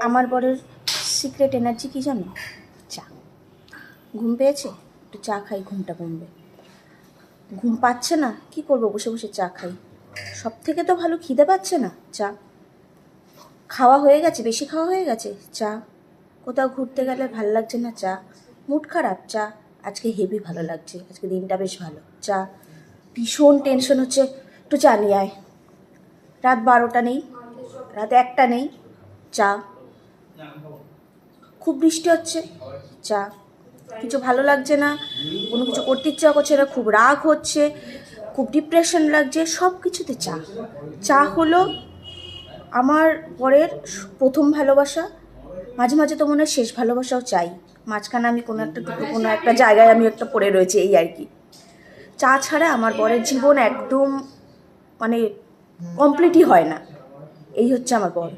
আমার বরের secret energy কী জানো? চা। ঘুম পেয়েছে, একটু চা খাই, ঘুমটা কমবে। ঘুম পাচ্ছে না, কি করব, বসে বসে চা খাই। সব থেকে তো ভালো, খিদে পাচ্ছে না, চা। খাওয়া হয়ে গেছে, বেশি খাওয়া হয়ে গেছে, চা। কোথাও ঘুরতে গেলে ভাল লাগছে না, চা। মুড খারাপ, চা। আজকে হেভি ভালো লাগছে, আজকে দিনটা বেশ ভালো, চা। ভীষণ টেনশন হচ্ছে, একটু চা নিয়ে আয়। রাত 12টা নেই, রাত 1টা নেই, চা। খুব বৃষ্টি হচ্ছে, চা। কিছু ভালো লাগছে না, কোনো কিছু করতে ইচ্ছা করছে না, খুব রাগ হচ্ছে, খুব ডিপ্রেশন লাগছে, সব কিছুতে চা। চা হলো আমার পরের প্রথম ভালোবাসা। মাঝে মাঝে তো মনে হয় শেষ ভালোবাসাও চাই। মাঝখানে আমি কোনো একটা কোনো একটা জায়গায় আমি একটা পড়ে রয়েছে, এই আর কি। চা ছাড়া আমার বরের জীবন একদম মানে কমপ্লিটই হয় না। এই হচ্ছে আমার বর।